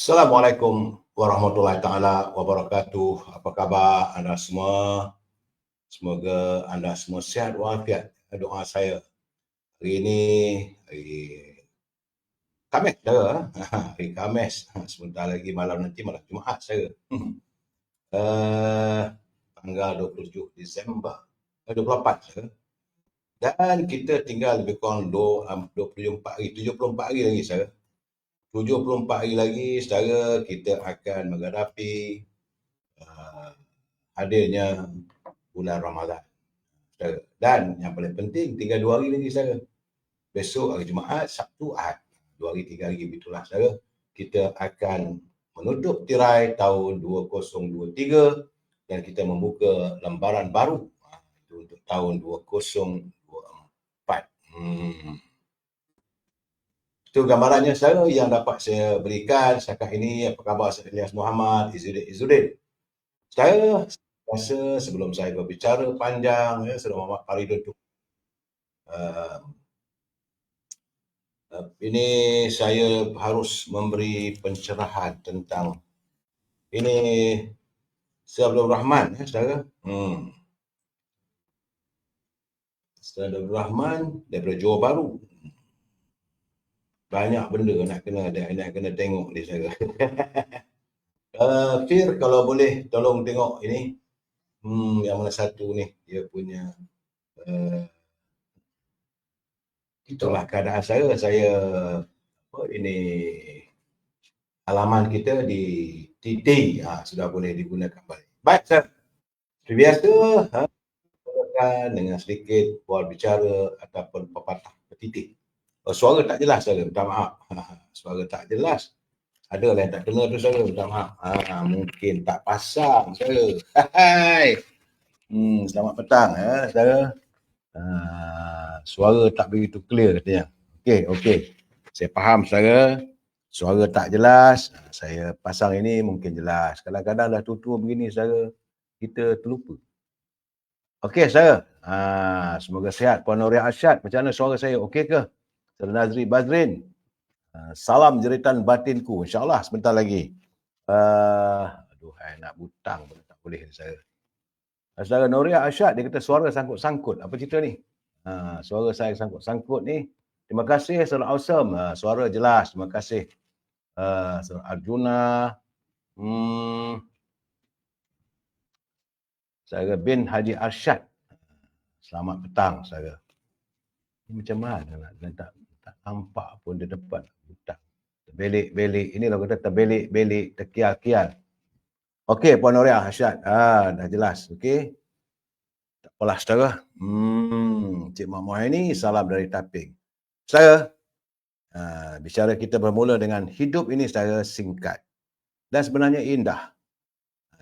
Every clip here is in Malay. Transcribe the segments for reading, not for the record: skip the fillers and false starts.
Assalamualaikum warahmatullahi taala wabarakatuh. Apa khabar anda semua? Semoga anda semua sihat walafiat. Doa saya hari ini hari Khamis saya. Hari Khamis. Sebentar lagi malam nanti malam Jumaat saya. Eh, Tanggal 27 Disember 24 saya. Dan kita tinggal lebih kurang 24 hari, 74 hari lagi saya. 74 hari lagi saudara kita akan menghadapi uh, hadirnya bulan Ramadan. Saudara. Dan yang paling penting, tinggal 2 hari lagi saudara. Besok hari Jumaat, Sabtu, Ahad. 2 hari, 3 hari begitulah saudara. Kita akan menutup tirai tahun 2023 dan kita membuka lembaran baru itu untuk tahun 2024. Itu gambarannya saudara yang dapat saya berikan setakat ini. Apa khabar saya Ilyas Muhammad Izzuddin. Saya rasa sebelum saya berbicara panjang, Saudara Muhammad Faridun tu, ini saya harus memberi pencerahan tentang ini Saudara Abdul Rahman, saudara. Saudara Abdul Rahman daripada Johor Bahru. Banyak benda nak kena tengok ni saudara. Fir, kalau boleh tolong tengok ini. Yang mana satu ni, dia punya itulah keadaan saya ini halaman kita di titik sudah boleh digunakan balik. Baik, sir. Seperti biasa, dengan sedikit bual bicara ataupun pepatah petitik. Suara tak jelas, saya minta maaf. Suara tak jelas. Ada yang tak kena tu, saya minta maaf. Mungkin tak pasang, saya. Selamat petang, saya. Suara tak begitu clear katanya. Okey. Saya faham, saya. Suara tak jelas, saya pasang ini mungkin jelas. Kadang-kadang dah tua-tua begini, saya kita terlupa. Okey, saya. Semoga sihat Puan Nuria Arsyad. Macam mana suara saya? Okey ke? Saudara Nazri Bazrin. Salam jeritan batinku. InsyaAllah sebentar lagi. Nak butang pun tak boleh saya. Saudara Nuria Arsyad, dia kata suara sangkut-sangkut. Apa cerita ni? Suara saya sangkut-sangkut ni. Terima kasih Saudara Awesome. Suara jelas. Terima kasih. Saudara Arjuna. Saudara bin Haji Arsyad. Selamat petang, saudara. Ini macam mana nak tak nampak pun di depan hutang. Terbelik-belik. Ini lah kata terbelik-belik, terkial-kial. Okey, Puan Nuria Arsyad. Dah jelas. Okey. Tak apalah, saudara. Cik Mak Muhaini, salam dari Taping. Saudara, bicara kita bermula dengan hidup ini saudara singkat. Dan sebenarnya indah.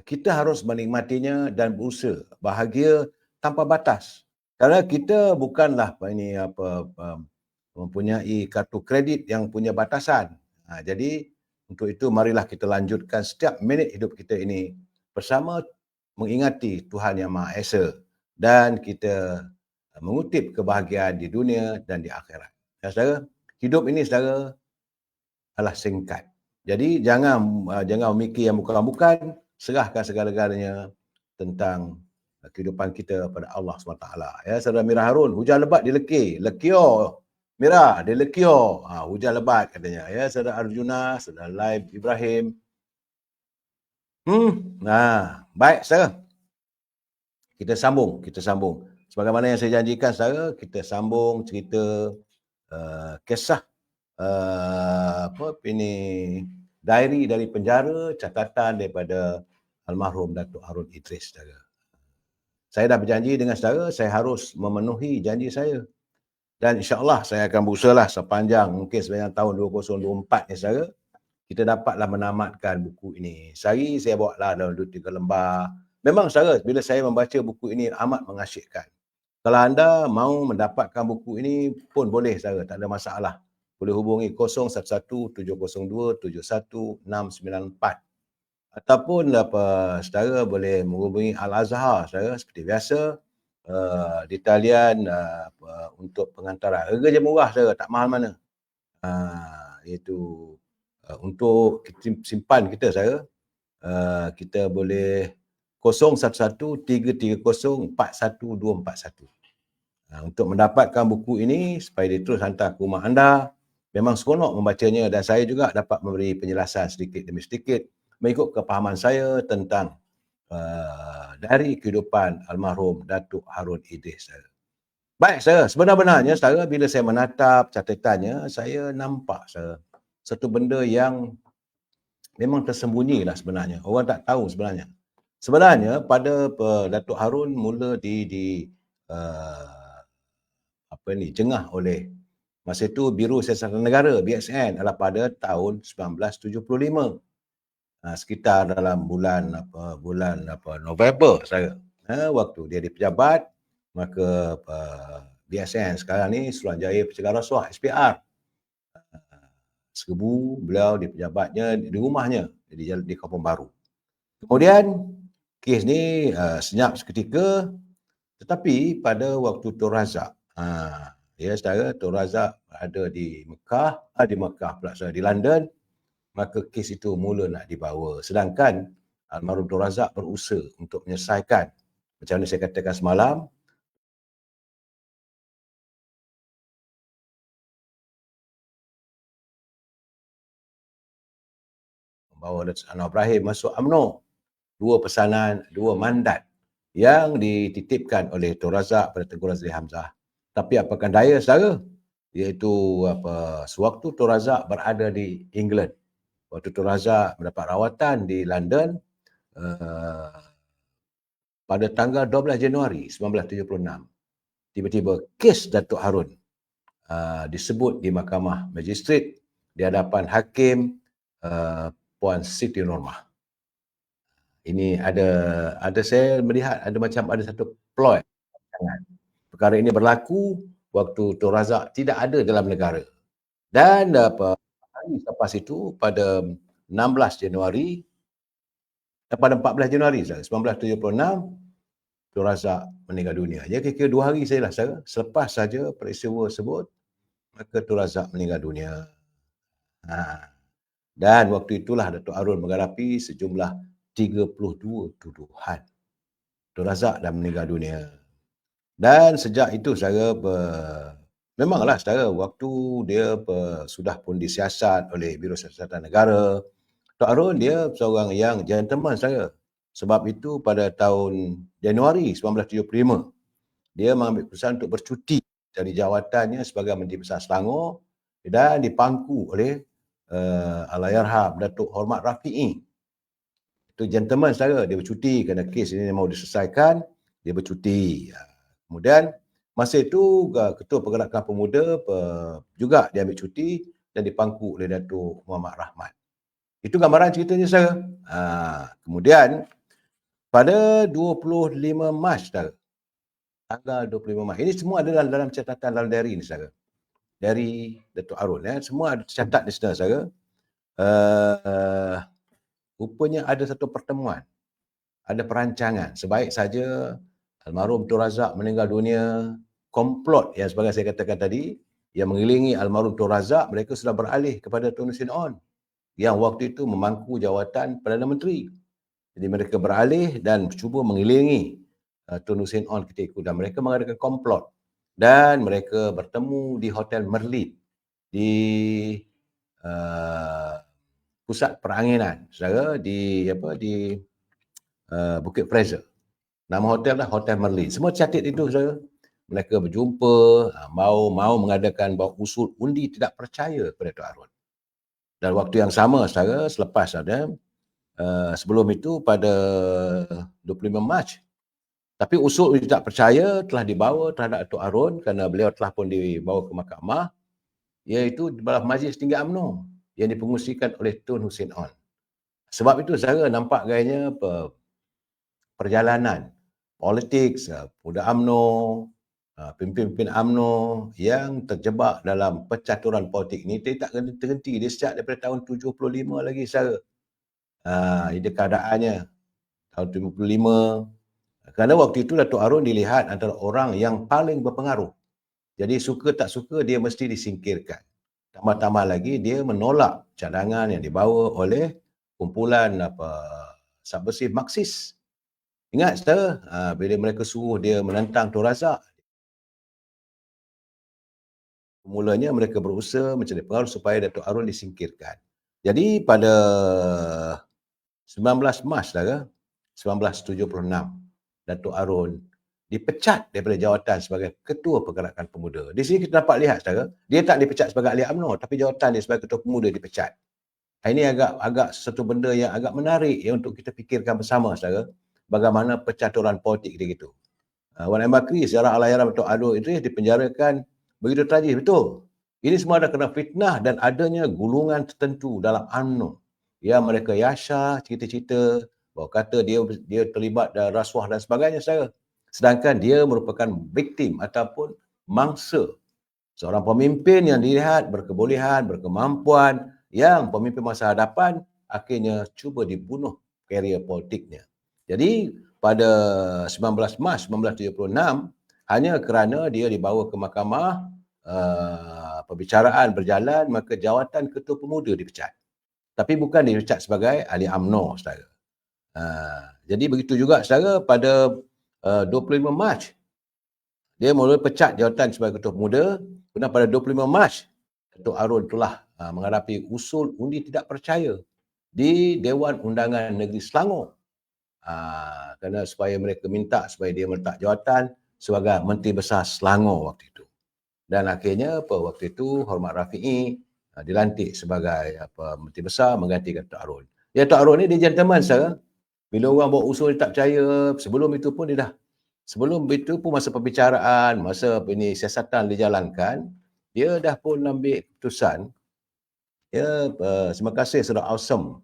Kita harus menikmatinya dan berusaha bahagia tanpa batas. Kerana kita bukanlah mempunyai kartu kredit yang punya batasan. Jadi untuk itu marilah kita lanjutkan setiap minit hidup kita ini bersama mengingati Tuhan Yang Maha Esa dan kita mengutip kebahagiaan di dunia dan di akhirat. Ya, saudara, hidup ini saudara adalah singkat. Jadi jangan memikir yang bukan-bukan, serahkan segala-galanya tentang kehidupan kita pada Allah SWT. Ya, saudara Mira Harun, hujan lebat di Lekio. Mira, di Lekio. Hujan lebat katanya. Ya, saudara Arjuna, saudara Laib Ibrahim. Baik, saudara. Kita sambung. Sebagaimana yang saya janjikan, saudara, kita sambung cerita kisah diary dari penjara, catatan daripada almarhum Datuk Harun Idris, saudara. Saya dah berjanji dengan saudara, saya harus memenuhi janji saya. Dan insya-Allah saya akan berusahalah sepanjang tahun 2024 ni, saudara, kita dapatlah menamatkan buku ini. Sehari saya bawa lah dalam 2-3 lembar. Memang, saudara, bila saya membaca buku ini amat mengasyikkan. Kalau anda mahu mendapatkan buku ini pun boleh, saudara, tak ada masalah. Boleh hubungi 0117027194. Ataupun saudara boleh menghubungi Al-Azhar, saudara, seperti biasa, di talian untuk pengantaran. Harga je murah, saudara, tak mahal mana. Iaitu untuk simpan kita saya, kita boleh 011330414241. Untuk mendapatkan buku ini supaya dia terus hantar ke rumah anda, memang seronok membacanya dan saya juga dapat memberi penjelasan sedikit demi sedikit mengikut kepahaman saya tentang dari kehidupan almarhum Datuk Harun Idris. Baik, saya sebenar-benarnya saya bila saya menatap catatannya, saya nampak satu benda yang memang tersembunyi lah sebenarnya. Orang tak tahu sebenarnya. Sebenarnya pada Datuk Harun mula uh, jengah oleh masa itu Biro Siasatan Negara BSN adalah pada tahun 1975. Sekitar dalam bulan November saya. Waktu dia di pejabat, maka BSN sekarang ni Suruhanjaya Pencegahan Rasuah SPR. Serbu beliau di pejabatnya di rumahnya di Kampung Baru. Kemudian kes ni senyap seketika, tetapi pada waktu Tun Razak, ya saudara, Tun Razak ada di Mekah pula saudara, di London, maka kes itu mula nak dibawa. Sedangkan almarhum Tun Razak berusaha untuk menyelesaikan, macam mana saya katakan semalam, membawa Datuk Anwar Ibrahim masuk UMNO. Dua pesanan, dua mandat yang dititipkan oleh Tun Razak pada Tengku Razli Hamzah. Tapi apakah daya saudara? Iaitu sewaktu Tun Razak berada di England, waktu Tun Razak mendapat rawatan di London pada tanggal 12 Januari 1976, tiba-tiba kes Datuk Harun disebut di Mahkamah Magistrate di hadapan Hakim Puan Siti Nurmah. Ini ada saya melihat ada macam ada satu ploy. Perkara ini berlaku waktu Tun Razak tidak ada dalam negara. Dan hari selepas itu pada 16 Januari, pada 14 Januari 1976, Tun Razak meninggal dunia. Ya, kira-kira 2 hari sajalah saya, selepas saja peristiwa tersebut, maka Tun Razak meninggal dunia. Dan waktu itulah Datuk Harun menghadapi sejumlah 32 tuduhan. Tun Razak dah meninggal dunia. Dan sejak itu saya memanglah saudara, waktu dia sudah pun disiasat oleh Biro Siasatan Negara, Datuk Harun dia seorang yang gentleman saudara. Sebab itu pada tahun Januari 1975, dia mengambil keputusan untuk bercuti dari jawatannya sebagai Menteri Besar Selangor dan dipangku oleh Allahyarham Datuk Hormat Rafi'i. Itu gentleman saudara, dia bercuti kerana kes ini mahu diselesaikan, dia bercuti. Kemudian masa itu Ketua Pergerakan Pemuda juga dia ambil cuti dan dipangku oleh Datuk Muhammad Rahmat. Itu gambaran ceritanya saudara. Kemudian pada 25 Mac saudara, tanggal 25 Mac, ini semua adalah dalam catatan dalam diary ni saudara, dari Datuk Harun, semua ada tercatat di sana saudara. Rupanya ada satu pertemuan, ada perancangan, sebaik saja almarhum Tun Razak meninggal dunia, komplot yang sebagai saya katakan tadi, yang mengelilingi almarhum Tun Razak, mereka sudah beralih kepada Tun Hussein On yang waktu itu memangku jawatan Perdana Menteri. Jadi mereka beralih dan cuba mengelilingi Tun Hussein On ketika itu, dan mereka mengadakan komplot dan mereka bertemu di Hotel Merlin di pusat peranginan saudara, di Bukit Fraser. Nama hotel lah Hotel Merlin. Semua catat itu saudara. Mereka berjumpa, mahu mengadakan usul undi tidak percaya kepada Datuk Harun. Dan waktu yang sama saudara, selepas ada sebelum itu pada 25 Mac, tapi usul undi tidak percaya telah dibawa terhadap Datuk Harun kerana beliau telah pun dibawa ke mahkamah, iaitu di bawah Majlis Tinggi UMNO yang dipengusikan oleh Tun Hussein On. Sebab itu saudara nampak gayanya perjalanan politik Pemuda UMNO, pimpin-pimpin UMNO yang terjebak dalam percaturan politik ini tidak terhenti. Dia sejak daripada tahun 75 lagi saudara. Ini keadaannya tahun 75. Kerana waktu itu Datuk Harun dilihat antara orang yang paling berpengaruh. Jadi suka tak suka dia mesti disingkirkan. Tambah-tambah lagi dia menolak cadangan yang dibawa oleh kumpulan subversif Marxis. Ingat saudara, bila mereka suruh dia menentang Tun Razak, mulanya mereka berusaha mencari pengaruh supaya Datuk Arun disingkirkan. Jadi pada 19 Mac saudara, 1976, Datuk Arun dipecat daripada jawatan sebagai Ketua Pergerakan Pemuda. Di sini kita dapat lihat saudara, dia tak dipecat sebagai ahli UMNO, tapi jawatan dia sebagai Ketua Pemuda dipecat. Ini agak satu benda yang agak menarik ya untuk kita fikirkan bersama saudara, bagaimana percaturan politik kita gitu. Wan M. Bakri, sejarah Allahyarham Datuk Adol Idris dipenjarakan begitu tragis, betul. Ini semua ada kena fitnah dan adanya gulungan tertentu dalam UMNO. Ya, mereka yasha cerita-cerita bahawa kata dia terlibat dalam rasuah dan sebagainya saudara. Sedangkan dia merupakan victim ataupun mangsa seorang pemimpin yang dilihat berkebolehan, berkemampuan, yang pemimpin masa hadapan akhirnya cuba dibunuh karier politiknya. Jadi pada 19 Mac 1976, hanya kerana dia dibawa ke mahkamah, perbicaraan berjalan, maka jawatan Ketua Pemuda dipecat. Tapi bukan dipecat sebagai ahli UMNO, saudara. Jadi begitu juga saudara, pada 25 Mac, dia mula pecat jawatan sebagai Ketua Pemuda. Kemudian pada 25 Mac, Datuk Arun telah menghadapi usul undi tidak percaya di Dewan Undangan Negeri Selangor. Kerana supaya mereka minta supaya dia meletak jawatan sebagai Menteri Besar Selangor waktu itu. Dan akhirnya waktu itu Hormat Rafi'i dilantik sebagai Menteri Besar menggantikan Datuk Arun. Ya, Datuk Arun ni dia gentleman saudara. Bila orang bawa usul dia tak percaya, sebelum itu pun masa perbicaraan, masa ini siasatan dijalankan, dia dah pun ambil keputusan. Ya, terima kasih Saudara Awesome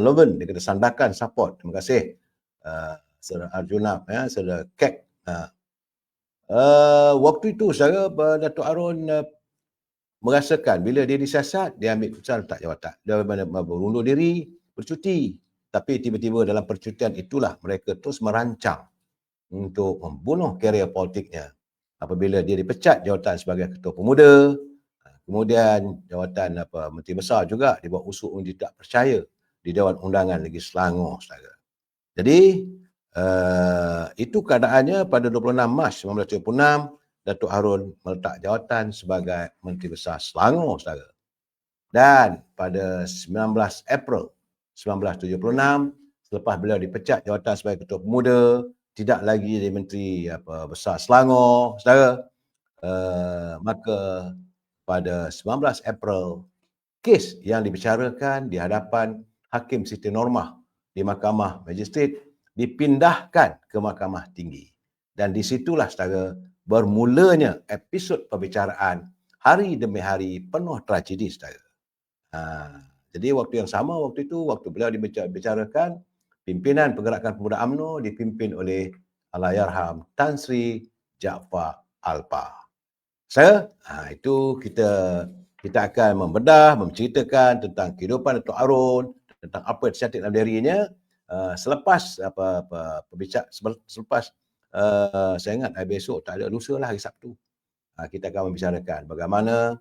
Loven, dia kata sandakan support. Terima kasih Saudara Arjunab, Saudara Kek. Waktu itu saudara, Datuk Arun merasakan bila dia disiasat, dia ambil keputusan letak jawatan. Dia berundur diri, bercuti. Tapi tiba-tiba dalam percutian itulah mereka terus merancang untuk membunuh karier politiknya. Apabila dia dipecat jawatan sebagai Ketua Pemuda, kemudian jawatan Menteri Besar juga dibuat usul undi tak percaya di Dewan Undangan Negeri Selangor, saudara. Jadi itu keadaannya pada 26 Mac 1976, Datuk Harun meletak jawatan sebagai Menteri Besar Selangor, saudara. Dan pada 19 April 1976, selepas beliau dipecat jawatan sebagai Ketua Pemuda, tidak lagi jadi Menteri Besar Selangor, saudara. Maka pada 19 April, kes yang dibicarakan di hadapan Hakim Siti Normah di Mahkamah Magistrate dipindahkan ke Mahkamah Tinggi. Dan di situlah saudara bermulanya episod perbicaraan hari demi hari penuh tragedi, saudara. Jadi waktu yang sama, waktu beliau dibicarakan, pimpinan Pergerakan Pemuda UMNO dipimpin oleh Allahyarham Tan Sri Jaafar Alpa. Saya, itu kita akan membedah, menceritakan tentang kehidupan Datuk Arun, tentang apa yang tercantik dalam dirinya. Selepas saya ingat hari besok, tak ada, lusa lah hari Sabtu, kita akan membicarakan bagaimana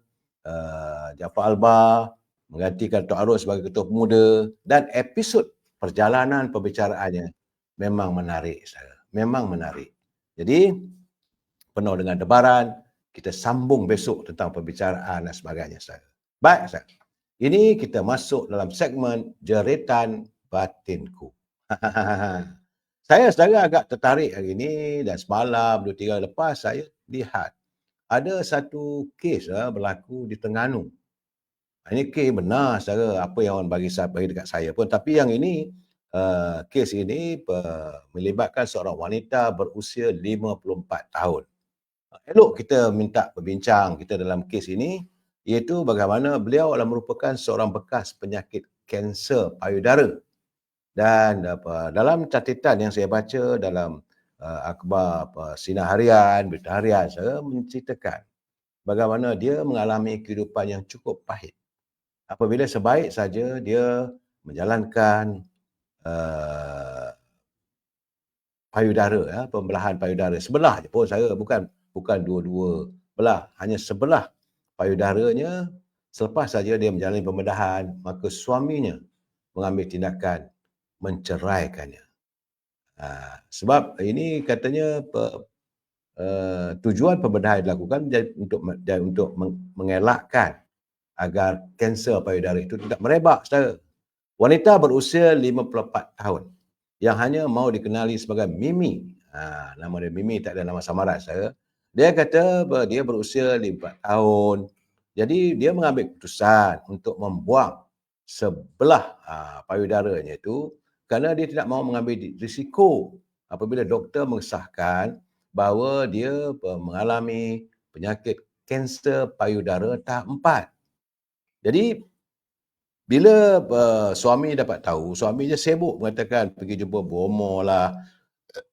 Jaafar Alba menggantikan Datuk Arun sebagai Ketua Pemuda, dan episod perjalanan pembicaraannya memang menarik, saudara. Memang menarik. Jadi penuh dengan debaran. Kita sambung besok tentang pembicaraan dan sebagainya, saudara. Baik, saudara. Ini kita masuk dalam segmen jeritan batinku. Saya saudara agak tertarik hari ini, dan semalam 2-3 hari lepas saya lihat ada satu kes berlaku di Terengganu. Ini kes benar saudara, apa yang orang bagi dekat saya pun. Tapi yang ini, kes ini melibatkan seorang wanita berusia 54 tahun. Elok kita minta berbincang kita dalam kes ini, iaitu bagaimana beliau adalah merupakan seorang bekas penyakit kanser payudara. Dan dalam catatan yang saya baca dalam akhbar Sinar Harian, Berita Harian, saya menceritakan bagaimana dia mengalami kehidupan yang cukup pahit. Apabila sebaik saja dia menjalankan payudara, pembelahan payudara sebelah je pun, saya bukan dua-dua belah, hanya sebelah payudaranya Selepas saja dia menjalani pembedahan, maka suaminya mengambil tindakan menceraikannya. Sebab ini katanya tujuan pembedahan dilakukan untuk mengelakkan agar kanser payudara itu tidak merebak, saudara. Wanita berusia 54 tahun yang hanya mahu dikenali sebagai Mimi. Nama dia Mimi, tak ada nama samaran, saudara. Dia kata dia berusia 54 tahun. Jadi dia mengambil keputusan untuk membuang sebelah payudaranya itu kerana dia tidak mahu mengambil risiko apabila doktor mengesahkan bahawa dia mengalami penyakit kanser payudara tahap 4. Jadi bila suami dapat tahu, suami dia sibuk mengatakan pergi jumpa bomoh lah,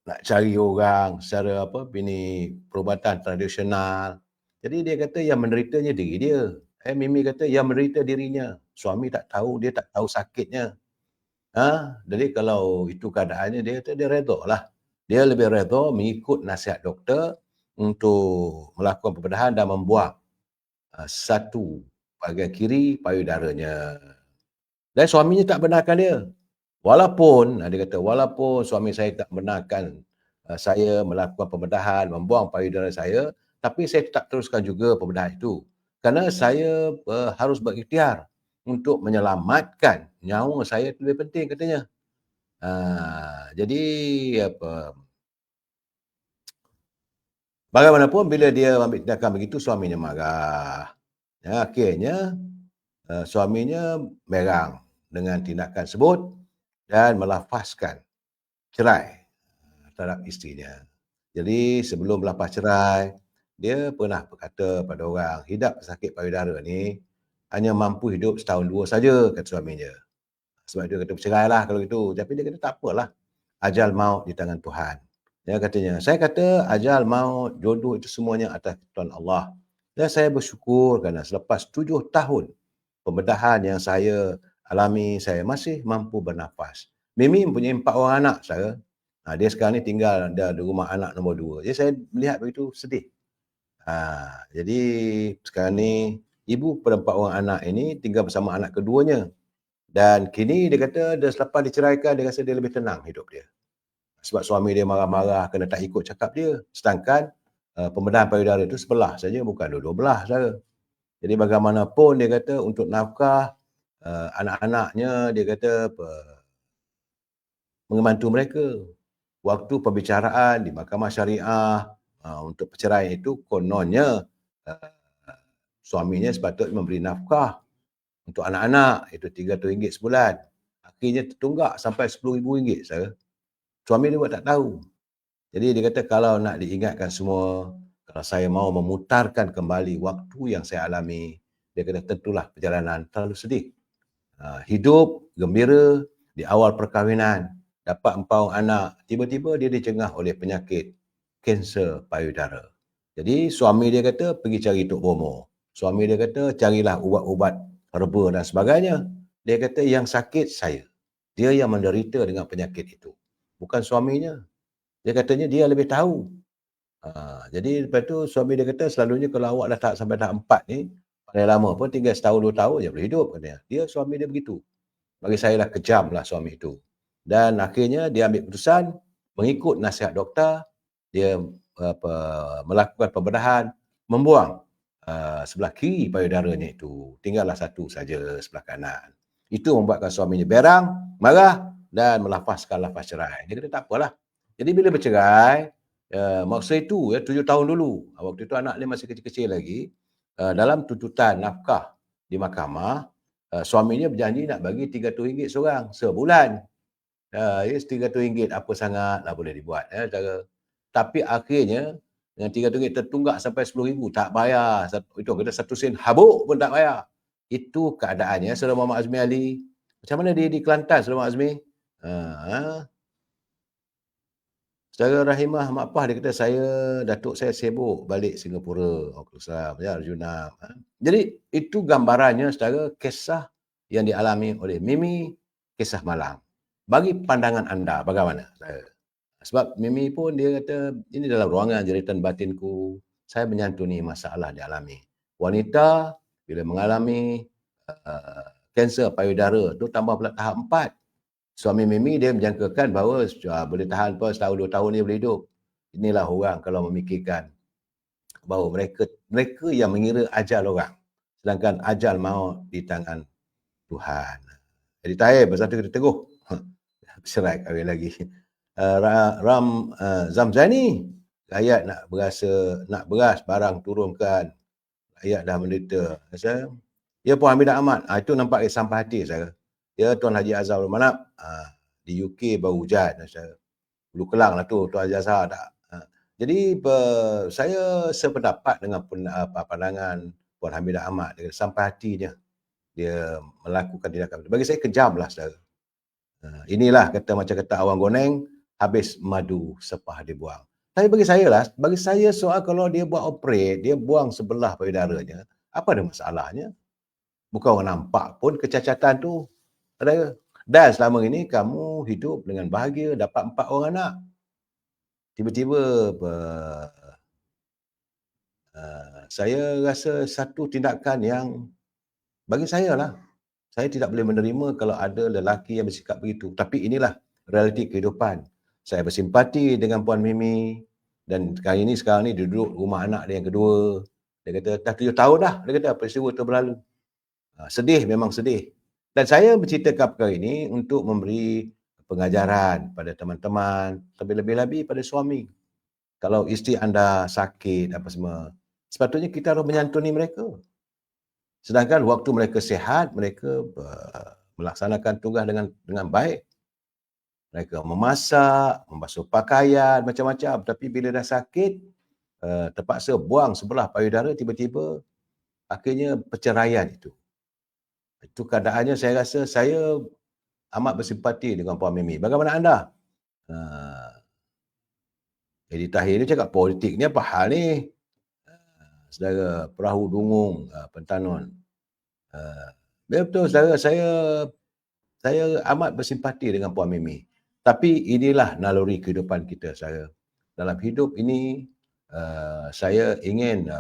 nak cari orang secara perubatan tradisional. Jadi dia kata yang menderitanya diri dia. Mimi kata yang menderita dirinya. Suami tak tahu, dia tak tahu sakitnya. Jadi kalau itu keadaannya, dia kata dia redha lah. Dia lebih redha mengikut nasihat doktor untuk melakukan pembedahan dan membuang satu bahagian kiri payudaranya. Dan suaminya tak benarkan dia. Walaupun, dia kata, walaupun suami saya tak benarkan saya melakukan pembedahan, membuang payudara saya, tapi saya tetap teruskan juga pembedahan itu. Kerana saya harus berikhtiar untuk menyelamatkan nyawa saya, itu lebih penting katanya. Jadi bagaimanapun bila dia ambil tindakan begitu, suaminya marah. Akhirnya suaminya merang dengan tindakan tersebut dan melafazkan cerai terhadap isterinya. Jadi sebelum berlepas cerai, dia pernah berkata pada orang, hidap sakit payudara ni hanya mampu hidup setahun dua saja, kata suaminya. Sebab dia kata bercerailah kalau gitu. Tapi dia kata tak apalah, ajal maut di tangan Tuhan. Dia katanya, saya kata ajal maut, jodoh itu semuanya atas Tuhan Allah. Dan saya bersyukur kerana selepas 7 tahun pembedahan yang saya alami, saya masih mampu bernafas. Mimi mempunyai 4 orang anak, saya. Dia sekarang ni tinggal di rumah anak nombor 2. Jadi saya melihat begitu sedih. Jadi sekarang ni ibu kepada 4 orang anak ini tinggal bersama anak keduanya. Dan kini dia kata dia selepas diceraikan, dia rasa dia lebih tenang hidup dia. Sebab suami dia marah-marah kerana tak ikut cakap dia. Sedangkan pembedahan payudara itu sebelah saja, bukan dua-dua belah, saudara. Jadi bagaimanapun dia kata untuk nafkah anak-anaknya, dia kata membantu mereka. Waktu pembicaraan di Mahkamah Syariah untuk perceraian itu, kononnya suaminya sepatutnya memberi nafkah untuk anak-anak, itu RM300 sebulan. Akhirnya tertunggak sampai RM10,000, saya. Suami dia buat tak tahu. Jadi dia kata kalau nak diingatkan semua, kalau saya mahu memutarkan kembali waktu yang saya alami, dia kata tentulah perjalanan terlalu sedih. Hidup gembira di awal perkahwinan, dapat 4 orang anak, tiba-tiba dia dicengah oleh penyakit kanser payudara. Jadi suami dia kata pergi cari Tok Bomo. Suami dia kata carilah ubat-ubat herba dan sebagainya. Dia kata yang sakit saya. Dia yang menderita dengan penyakit itu. Bukan suaminya. Dia katanya dia lebih tahu. Jadi lepas tu suami dia kata selalunya kalau awak dah sampai tahap 4 ni, paling lama pun tinggal setahun 2 tahun je boleh hidup, katanya. Dia suami dia begitu. Bagi saya lah kejam lah suami itu. Dan akhirnya dia ambil keputusan mengikut nasihat doktor, dia melakukan pembedahan, membuang sebelah kiri payudaranya itu. Tinggallah satu saja sebelah kanan. Itu membuatkan suaminya berang, marah dan melafazkan lafaz cerai. Dia kata tak apalah. Jadi bila bercerai, masa itu 7 tahun dulu, waktu itu anak dia masih kecil-kecil lagi, dalam tuntutan nafkah di mahkamah, suaminya berjanji nak bagi RM300 seorang sebulan. RM300 apa sangat lah boleh dibuat. Tapi akhirnya dengan RM300 tertunggak sampai RM10,000, tak bayar. Itu kata 1 sen habuk pun tak bayar. Itu keadaannya Saudara Muhammad Azmi Ali. Macam mana dia di Kelantan, Saudara Muhammad Azmi? Saudara Rahimah Makpah dia kata datuk saya sibuk balik Singapura. Waalaikumsalam. Ya Arjuna. Jadi itu gambarannya saudara kisah yang dialami oleh Mimi, kisah malang. Bagi pandangan anda bagaimana? Sebab Mimi pun dia kata ini dalam ruangan jeritan batinku, saya menyantuni masalah dialami. Wanita bila mengalami kanser payudara tu tambah pula tahap 4. Suami Mimi dia menjangkakan bahawa boleh tahan pun setahun 2 tahun ni boleh hidup. Inilah orang kalau memikirkan bahawa mereka yang mengira ajal orang, sedangkan ajal maut di tangan Tuhan. Jadi Tahir pasal tu kita teguh. Serai kahwin lagi. Zamzani, rakyat nak beras barang turunkan. Rakyat dah menderita. Ya Puan Hamidah Ahmad, itu nampak sampai hati saya. Ya Tuan Haji Azhar Manap, di UK baru hujan. Hulu Kelang lah tu, Tuan Haji Azhar tak. Jadi saya sependapat dengan pandangan Puan Hamidah Ahmad. Dia sampai hatinya dia melakukan tindakan. Bagi saya kejam lah saudara. Inilah macam kata awang goneng, habis madu sepah dibuang. Tapi bagi saya soal kalau dia buat operate, dia buang sebelah payudaranya, apa ada masalahnya? Bukan orang nampak pun kecacatan tu. Dan selama ini kamu hidup dengan bahagia, dapat 4 orang anak. Tiba-tiba saya rasa satu tindakan yang bagi saya lah, saya tidak boleh menerima kalau ada lelaki yang bersikap begitu. Tapi inilah realiti kehidupan. Saya bersimpati dengan Puan Mimi dan sekarang ni dia duduk rumah anak dia yang kedua. Dia kata dah 7 tahun dah, dia kata peristiwa itu berlalu. Sedih, memang sedih. Dan saya menceritakan perkara ini untuk memberi pengajaran pada teman-teman, lebih-lebih pada suami. Kalau isteri anda sakit apa semua, sepatutnya kita harus menyantuni mereka. Sedangkan waktu mereka sihat, mereka melaksanakan tugas dengan baik. Mereka memasak, membasuh pakaian, macam-macam. Tapi bila dah sakit, terpaksa buang sebelah payudara, tiba-tiba akhirnya perceraian itu. Itu keadaannya saya rasa saya amat bersimpati dengan Puan Mimi. Bagaimana anda? Jadi Tahir ni cakap politik ni apa hal ni? Saudara Perahu Dungung, Pentanon. Betul saudara, saya amat bersimpati dengan Puan Mimi. Tapi inilah naluri kehidupan kita saya. Dalam hidup ini, saya ingin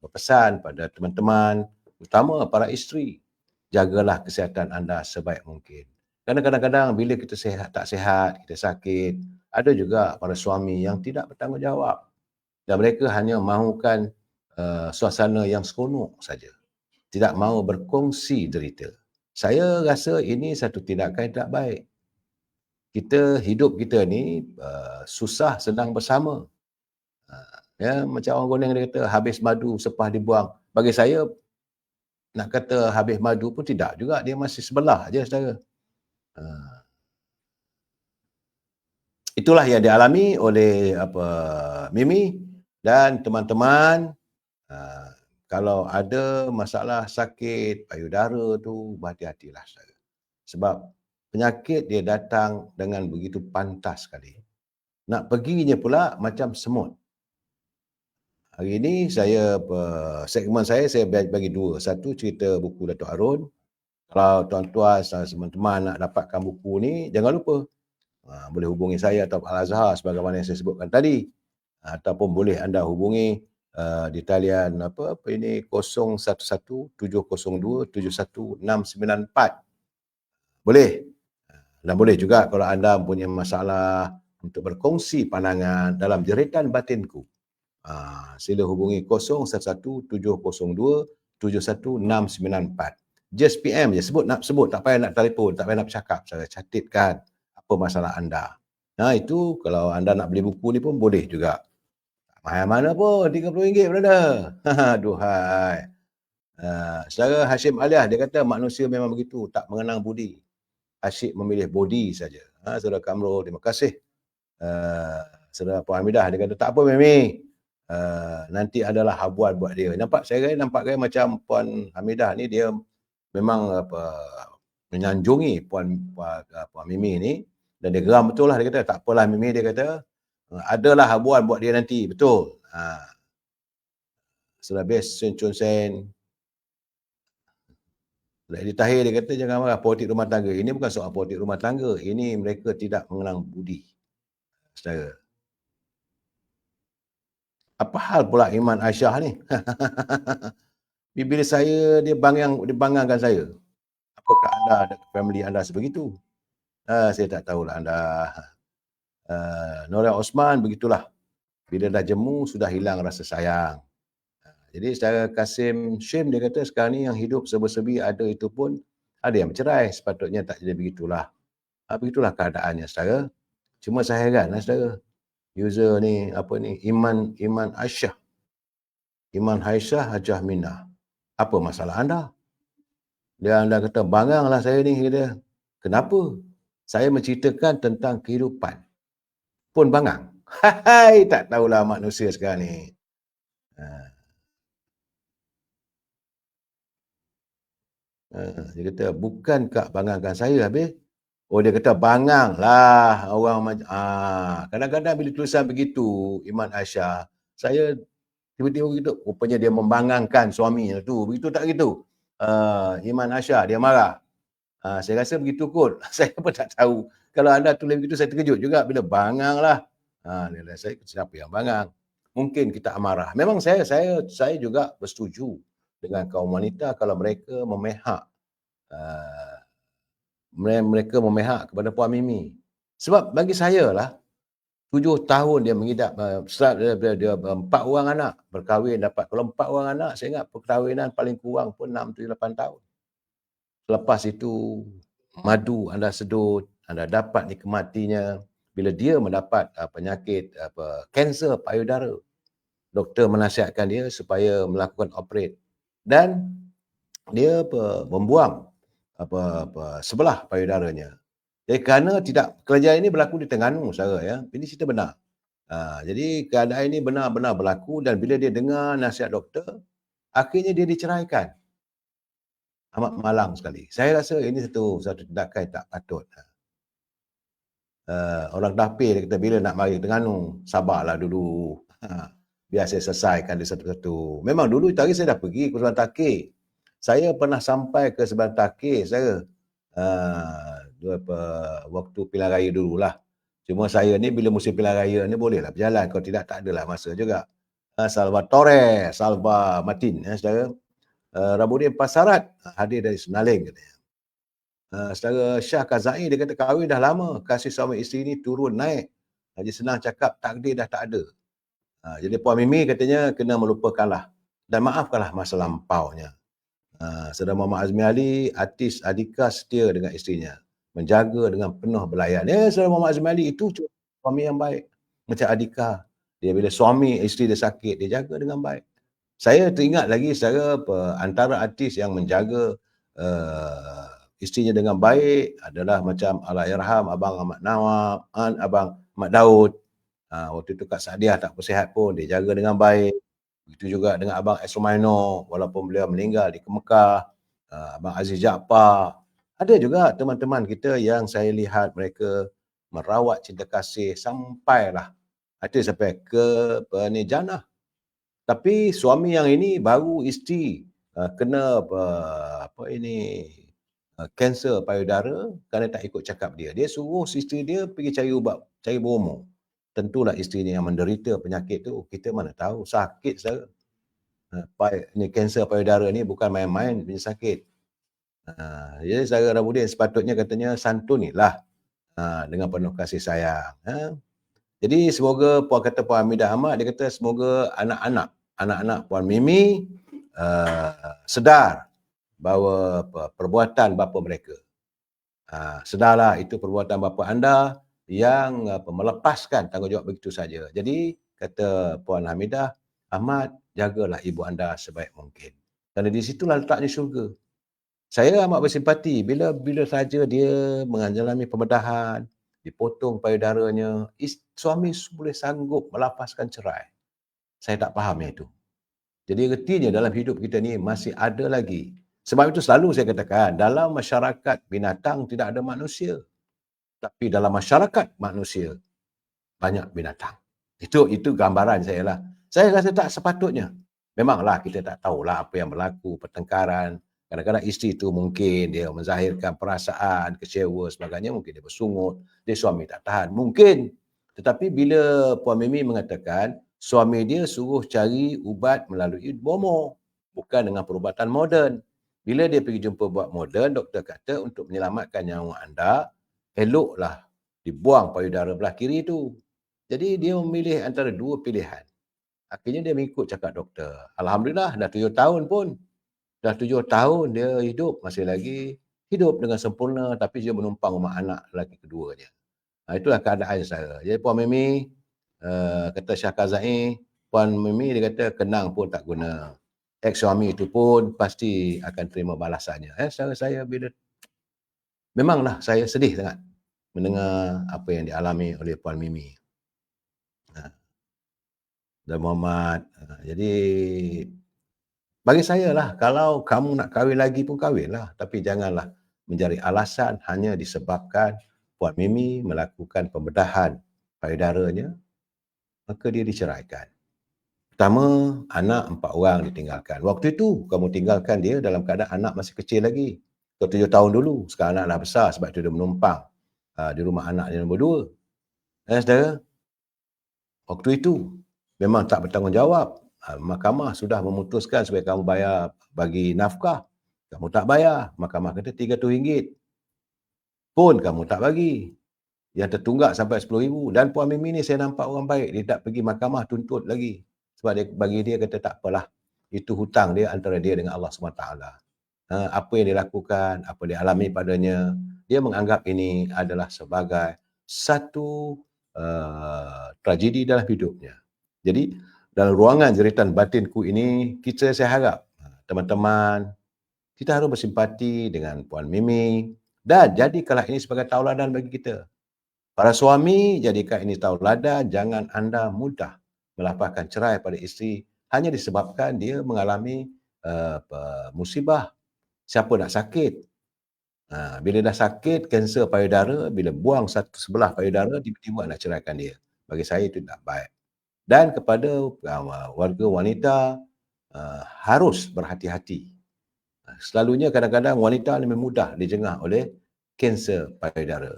berpesan pada teman-teman, utama para isteri, jagalah kesihatan anda sebaik mungkin. Kerana kadang-kadang bila kita tak sihat, kita sakit, ada juga para suami yang tidak bertanggungjawab. Dan mereka hanya mahukan suasana yang seronok saja. Tidak mahu berkongsi derita. Saya rasa ini satu tindakan yang tidak baik. Hidup kita ni susah senang bersama. Ya, macam orang goneng dia kata habis madu sepah dibuang. Bagi saya nak kata habis madu pun tidak juga, dia masih sebelah aja saudara. Itulah yang dialami oleh Mimi dan teman-teman. Kalau ada masalah sakit payudara tu, berhati-hatilah saudara. Sebab penyakit dia datang dengan begitu pantas sekali. Nak perginya pula macam semut. Hari ini segmen saya bagi 2. Satu cerita buku Datuk Harun. Kalau tuan-tuan, teman-teman nak dapatkan buku ni, jangan lupa boleh hubungi saya atau Al-Azhar sebagaimana yang saya sebutkan tadi. Ataupun boleh anda hubungi di talian ini 0117027194. Boleh. Dan boleh juga kalau anda punya masalah untuk berkongsi pandangan dalam jeritan batinku. Sila hubungi 0117027194. Just PM je, sebut, tak payah nak telefon, tak payah nak bercakap, saya catatkan apa masalah anda. Itu kalau anda nak beli buku ni pun boleh juga. Mahal mana pun, RM30 brother. Duhai. Saudara Hashim Aliah, dia kata manusia memang begitu, tak mengenang budi. Asyik memilih body saja. Saudara Kamrul, terima kasih. Saudara Puan Hamidah, dia kata tak apa Mimi. Nanti adalah habuan buat dia. Nampak gaya macam Puan Hamidah ni, dia memang menyanjungi Puan Mimi ni. Dan dia geram betul lah, dia kata tak apalah Mimi, dia kata adalah habuan buat dia nanti, betul. Saudara Bes Sen Chun Sen, Edi Tahir, dia kata jangan marah politik rumah tangga. Ini bukan soal politik rumah tangga, ini mereka tidak mengenang budi. Saudara, apa hal pula Iman Aisyah ni? Bila saya, dia bangangkan saya. Apakah anda dan family anda sebegitu? Saya tak tahulah anda. Nora Osman begitulah. Bila dah jemu, sudah hilang rasa sayang. Jadi secara Kasim Syim, dia kata sekarang ni yang hidup serba-serbi ada itu pun ada yang bercerai. Sepatutnya tak jadi begitulah. Begitulah keadaannya, saudara. Cuma saya heranlah, saudara. User ni, apa ni, Iman Aisyah. Iman Aisyah Hajah Minah. Apa masalah anda? Dia anda kata, banganglah saya ni. Kata, kenapa? Saya menceritakan tentang kehidupan. Pun bangang. Hai, tak tahulah manusia sekarang ni. Dia kata, bukankah bangangkan saya habis? Oh, dia kata, bangang lah orang macam... kadang-kadang bila tulisan begitu, Iman Aisyah, saya tiba-tiba begitu, rupanya dia membangangkan suaminya tu. Begitu tak begitu? Iman Aisyah, dia marah. Saya rasa begitu kot. Saya pun tak tahu. Kalau anda tulis begitu, saya terkejut juga bila bangang lah. Saya, siapa yang bangang? Mungkin kita amarah. Memang saya juga bersetuju dengan kaum wanita kalau mereka memihak kepada Puan Mimi. Sebab bagi saya lah, 7 tahun dia mengidap, dia 4 orang anak, berkahwin dapat. Kalau 4 orang anak, saya ingat perkahwinan paling kurang pun 6, 7, 8 tahun. Selepas itu, madu anda sedut, anda dapat nikmatinya. Bila dia mendapat penyakit kanser payudara, doktor menasihatkan dia supaya melakukan operate. Dan dia membuang sebelah payudaranya. Jadi kerana kerajaan ini berlaku di Terengganu, saudara ya. Ini cerita benar. Jadi keadaan ini benar-benar berlaku dan bila dia dengar nasihat doktor, akhirnya dia diceraikan. Amat malang sekali. Saya rasa ini satu tindakan tak patut. Orang dapir dia kata bila nak mari Terengganu, sabarlah dulu. Biar saya selesaikan dia satu-satu. Memang dulu tadi saya dah pergi ke Sebelah Takir. Saya pernah sampai ke Sebelah Takir, saya waktu pilihan raya dululah. Cuma saya ni bila musim pilihan raya ni bolehlah berjalan. Kalau tidak, tak adalah masa juga. Salvatore, Salva Martin, saudara. Rabudin Pasarat hadir dari Senaling katanya. Saudara Syah Kazai, dia kata kahwin dah lama, kasih suami isteri ni turun naik. Haji senang cakap takdir dah tak ada. Jadi Puan Mimi katanya kena melupakanlah dan maafkanlah masa lampaunya. Saudara Muhammad Azmi Ali, artis Adika setia dengan isterinya, menjaga dengan penuh belayan. Saudara Muhammad Azmi Ali itu suami yang baik. Macam Adika, dia bila suami isteri dia sakit, dia jaga dengan baik. Saya teringat lagi saudara, antara artis yang menjaga isterinya dengan baik adalah macam Allahyarham Abang Ahmad Nawab, Abang Ahmad Daud. Waktu itu Kak Sadiah tak bersihat pun, dia jaga dengan baik. Begitu juga dengan Abang Esromaino, walaupun beliau meninggal di Mekah. Abang Aziz Jaafar. Ada juga teman-teman kita yang saya lihat mereka merawat cinta kasih sampailah sampai ke jannah. Tapi suami yang ini baru isteri kena kanser payudara kerana tak ikut cakap dia. Dia suruh isteri dia pergi cari ubat, cari berumur. Tentulah isterinya yang menderita penyakit tu. Kita mana tahu, sakit saudara. Ini kanser payudara ni bukan main-main punya sakit. Jadi saudara Rabudin sepatutnya katanya santunilah dengan penuh kasih sayang. Jadi semoga Puan kata Puan Hamidah Ahmad, dia kata semoga anak-anak Puan Mimi sedar bahawa perbuatan bapa mereka. Sedarlah itu perbuatan bapa anda yang melepaskan tanggungjawab begitu saja. Jadi kata Puan Hamidah Ahmad, jagalah ibu anda sebaik mungkin. Kerana di situlah letaknya syurga. Saya amat bersimpati bila saja dia mengalami pembedahan, dipotong payudaranya, suami boleh sanggup melapaskan cerai. Saya tak faham itu. Jadi ertinya dalam hidup kita ni masih ada lagi. Sebab itu selalu saya katakan, dalam masyarakat binatang tidak ada manusia. Tapi dalam masyarakat manusia, banyak binatang. Itu gambaran saya lah. Saya rasa tak sepatutnya. Memanglah kita tak tahulah apa yang berlaku, pertengkaran. Kadang-kadang isteri itu mungkin dia menzahirkan perasaan, kecewa sebagainya, mungkin dia bersungut, dia suami tak tahan. Mungkin. Tetapi bila Puan Mimi mengatakan, suami dia suruh cari ubat melalui bomo. bukan dengan perubatan moden. Bila dia pergi jumpa buat moden, doktor kata untuk menyelamatkan nyawa anda, eloklah dibuang payudara belah kiri tu. Jadi dia memilih antara dua pilihan. Akhirnya dia mengikut cakap doktor. Alhamdulillah dah 7 tahun pun. Dah 7 tahun dia hidup, masih lagi hidup dengan sempurna, tapi dia menumpang rumah anak lelaki keduanya. Itulah keadaan saya. Jadi Puan Mimi, kata Syah Kazai, Puan Mimi dia kata kenang pun tak guna. Ex suami itu pun pasti akan terima balasannya. Saya bila memanglah saya sedih sangat mendengar apa yang dialami oleh Puan Mimi dan Muhammad. Jadi bagi saya lah, kalau kamu nak kahwin lagi pun kahwinlah, tapi janganlah mencari alasan hanya disebabkan Puan Mimi melakukan pembedahan payudaranya, maka dia diceraikan. Pertama, anak 4 orang ditinggalkan. Waktu itu kamu tinggalkan dia dalam keadaan anak masih kecil lagi. 7 tahun dulu, sekarang anak dah besar sebab itu dia menumpang di rumah anak yang nombor 2. Saudara, waktu itu memang tak bertanggungjawab. Mahkamah sudah memutuskan supaya kamu bayar bagi nafkah. Kamu tak bayar. Mahkamah kata RM300 pun kamu tak bagi. Yang tertunggak sampai RM10,000. Dan Puan Mimi ni saya nampak orang baik. Dia tak pergi mahkamah tuntut lagi. Sebab dia, bagi dia kata tak apalah. Itu hutang dia antara dia dengan Allah SWT. Apa yang dia lakukan, apa dia alami padanya, dia menganggap ini adalah sebagai satu tragedi dalam hidupnya. Jadi dalam ruangan jeritan batinku ini, saya harap teman-teman, kita harus bersimpati dengan Puan Mimi dan jadikanlah ini sebagai tauladan bagi kita. Para suami, jadikan ini tauladan, jangan anda mudah melapaskan cerai pada isteri hanya disebabkan dia mengalami musibah. Siapa nak sakit? Bila dah sakit, kanser payudara, bila buang satu sebelah payudara, tiba-tiba nak ceraikan dia. Bagi saya itu tak baik. Dan kepada warga wanita, harus berhati-hati. Selalunya kadang-kadang wanita lebih mudah dijengah oleh kanser payudara.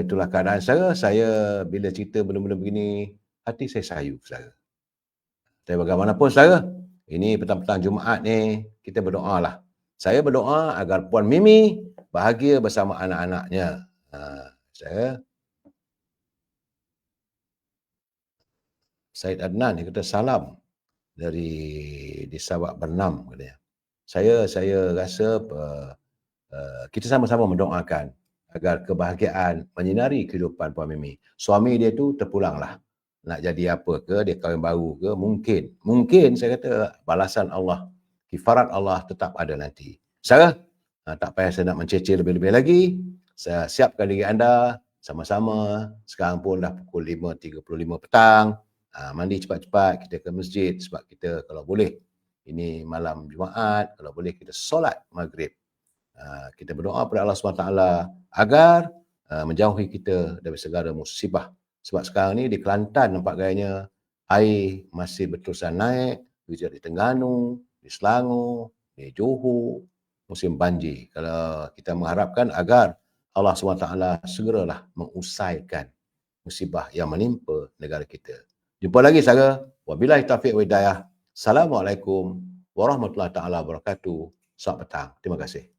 Itulah keadaan saya bila cerita benda-benda begini, hati saya sayu, saudara. Tapi bagaimanapun, saudara, ini petang-petang Jumaat ni, kita berdoalah. Saya berdoa agar Puan Mimi bahagia bersama anak-anaknya. Syed Adnan, dia kata salam di Sabak Bernam, katanya. Saya rasa kita sama-sama mendoakan agar kebahagiaan menyinari kehidupan Puan Mimi. Suami dia tu terpulanglah. Nak jadi apa ke, dia kahwin baru ke, mungkin saya kata balasan Allah, kifarat Allah tetap ada nanti. Sarah, tak payah saya nak mencecil lebih-lebih lagi. Saya siapkan diri anda sama-sama. Sekarang pun dah pukul 5.35 petang. Mandi cepat-cepat, kita ke masjid sebab kita kalau boleh, ini malam Jumaat, kalau boleh kita solat maghrib. Kita berdoa kepada Allah SWT agar menjauhi kita dari segala musibah. Sebab sekarang ni di Kelantan nampak gayanya air masih berterusan naik, juga di Terengganu, di Selangor, di Johor, musim banjir. Kalau kita mengharapkan agar Allah SWT segeralah mengusaikan musibah yang menimpa negara kita. Jumpa lagi saudara. Wabillahi taufiq wa hidayah. Assalamualaikum warahmatullahi taala wabarakatuh. Selamat petang. Terima kasih.